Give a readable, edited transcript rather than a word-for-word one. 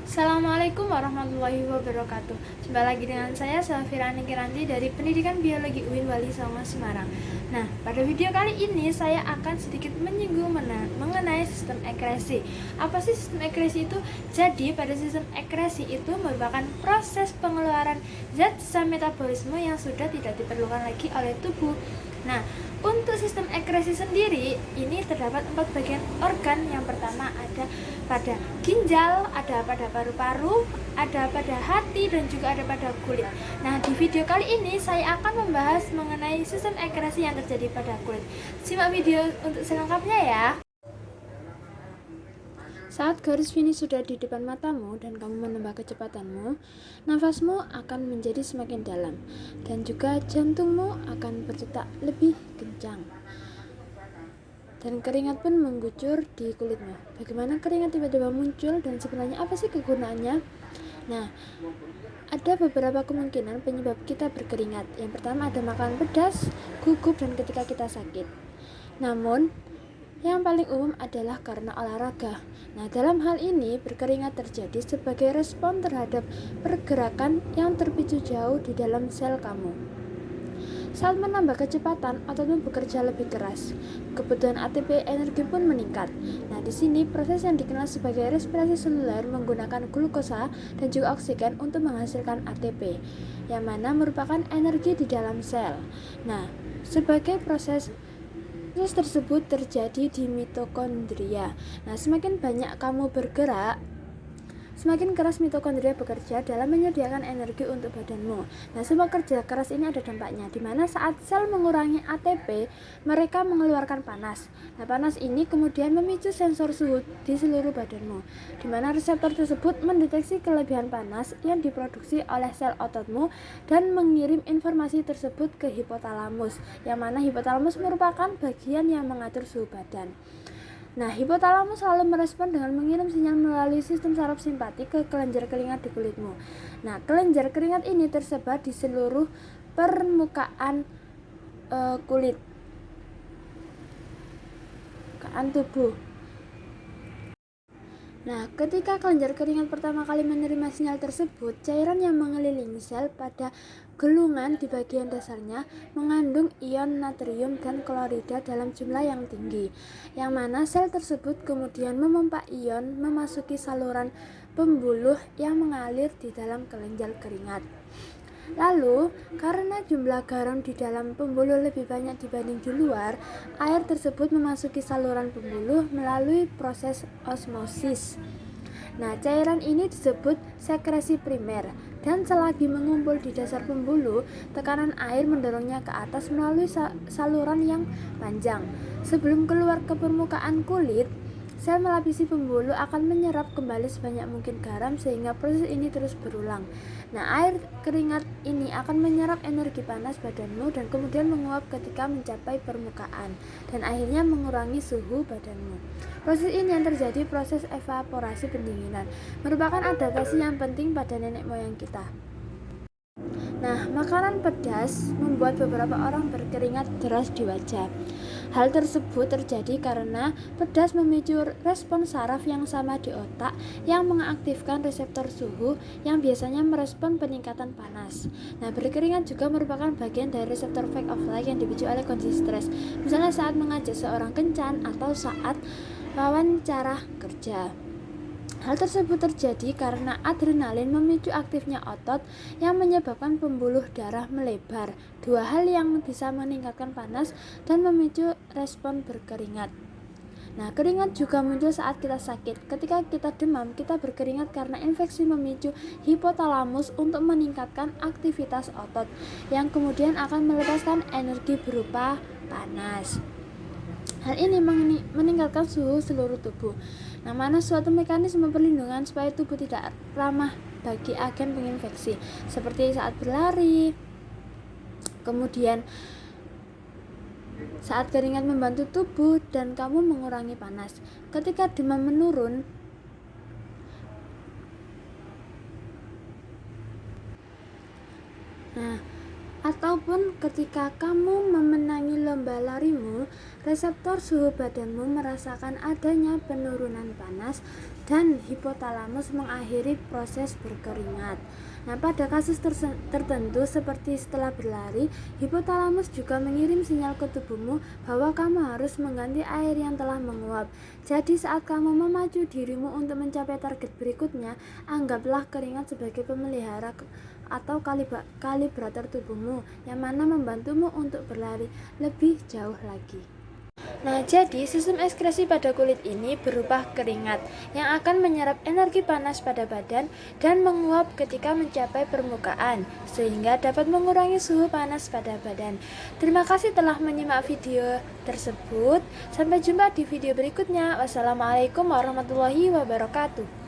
Assalamualaikum warahmatullahi wabarakatuh. Jumpa lagi dengan saya Safirani Kiranti dari Pendidikan Biologi UIN Wali Songo Semarang. Nah, pada video kali ini saya akan sedikit menyinggung mengenai sistem ekresi. Apa sih sistem ekresi itu? Jadi, pada sistem ekresi itu merupakan proses pengeluaran zat sisa metabolisme yang sudah tidak diperlukan lagi oleh tubuh. Nah, untuk sistem ekresi sendiri, ini terdapat 4 bagian organ. Yang pertama ada pada ginjal, ada pada paru-paru, ada pada hati, dan juga ada pada kulit. Nah, di video kali ini saya akan membahas mengenai sistem ekresi yang terjadi pada kulit. Simak video untuk selengkapnya ya. Saat garis finish sudah di depan matamu dan kamu menambah kecepatanmu, nafasmu akan menjadi semakin dalam dan juga jantungmu akan berdetak lebih kencang. Dan keringat pun mengucur di kulitmu. Bagaimana keringat tiba-tiba muncul dan sebenarnya apa sih kegunaannya? Nah, ada beberapa kemungkinan penyebab kita berkeringat. Yang pertama ada makanan pedas, gugup, dan ketika kita sakit. Namun, yang paling umum adalah karena olahraga. Nah, dalam hal ini berkeringat terjadi sebagai respon terhadap pergerakan yang terpicu jauh di dalam sel kamu. Saat menambah kecepatan, ototmu bekerja lebih keras. Kebutuhan ATP energi pun meningkat. Nah, di sini proses yang dikenal sebagai respirasi seluler menggunakan glukosa dan juga oksigen untuk menghasilkan ATP, yang mana merupakan energi di dalam sel. Nah, sebagai proses tersebut terjadi di mitokondria. Nah, semakin banyak kamu bergerak, semakin keras mitokondria bekerja dalam menyediakan energi untuk badanmu. Nah, semua kerja keras ini ada dampaknya, di mana saat sel mengurangi ATP, mereka mengeluarkan panas. Nah, panas ini kemudian memicu sensor suhu di seluruh badanmu, di mana reseptor tersebut mendeteksi kelebihan panas yang diproduksi oleh sel ototmu dan mengirim informasi tersebut ke hipotalamus, yang mana hipotalamus merupakan bagian yang mengatur suhu badan. Nah, hipotalamus selalu merespon dengan mengirim sinyal melalui sistem saraf simpati ke kelenjar keringat di kulitmu. Nah, kelenjar keringat ini tersebar di seluruh permukaan kulit tubuh. Nah, ketika kelenjar keringat pertama kali menerima sinyal tersebut, cairan yang mengelilingi sel pada gelungan di bagian dasarnya mengandung ion natrium dan klorida dalam jumlah yang tinggi, yang mana sel tersebut kemudian memompa ion memasuki saluran pembuluh yang mengalir di dalam kelenjar keringat. Lalu, karena jumlah garam di dalam pembuluh lebih banyak dibanding di luar, air tersebut memasuki saluran pembuluh melalui proses osmosis. Nah, cairan ini disebut sekresi primer, dan selagi mengumpul di dasar pembuluh, tekanan air mendorongnya ke atas melalui saluran yang panjang. Sebelum keluar ke permukaan kulit, sel melapisi pembuluh akan menyerap kembali sebanyak mungkin garam sehingga proses ini terus berulang. Nah, air keringat ini akan menyerap energi panas badanmu dan kemudian menguap ketika mencapai permukaan dan akhirnya mengurangi suhu badanmu. Proses ini yang terjadi proses evaporasi pendinginan, merupakan adaptasi yang penting pada nenek moyang kita. Nah, makanan pedas membuat beberapa orang berkeringat deras di wajah. Hal tersebut terjadi karena pedas memicu respon saraf yang sama di otak yang mengaktifkan reseptor suhu yang biasanya merespon peningkatan panas. Nah, berkeringat juga merupakan bagian dari reseptor fight of flight yang dipicu oleh kondisi stres, misalnya saat mengajak seorang kencan atau saat wawancara kerja. Hal tersebut terjadi karena adrenalin memicu aktifnya otot yang menyebabkan pembuluh darah melebar. Dua hal yang bisa meningkatkan panas dan memicu respon berkeringat. Nah, keringat juga muncul saat kita sakit. Ketika kita demam, kita berkeringat karena infeksi memicu hipotalamus untuk meningkatkan aktivitas otot yang kemudian akan melepaskan energi berupa panas. Hal ini meningkatkan suhu seluruh tubuh. Nah, mana suatu mekanisme perlindungan supaya tubuh tidak ramah bagi agen penginfeksi, seperti saat berlari. Kemudian saat keringat membantu tubuh dan kamu mengurangi panas. Ketika demam menurun, nah, ataupun ketika kamu memenangi lomba larimu, reseptor suhu badanmu merasakan adanya penurunan panas dan hipotalamus mengakhiri proses berkeringat. Nah, pada kasus tertentu seperti setelah berlari, hipotalamus juga mengirim sinyal ke tubuhmu bahwa kamu harus mengganti air yang telah menguap. Jadi saat kamu memacu dirimu untuk mencapai target berikutnya, anggaplah keringat sebagai pemelihara atau kalibrator tubuhmu yang mana membantumu untuk berlari lebih jauh lagi. Nah, jadi sistem ekskresi pada kulit ini berupa keringat yang akan menyerap energi panas pada badan dan menguap ketika mencapai permukaan, sehingga dapat mengurangi suhu panas pada badan. Terima kasih telah menyimak video tersebut. Sampai jumpa di video berikutnya. Wassalamualaikum warahmatullahi wabarakatuh.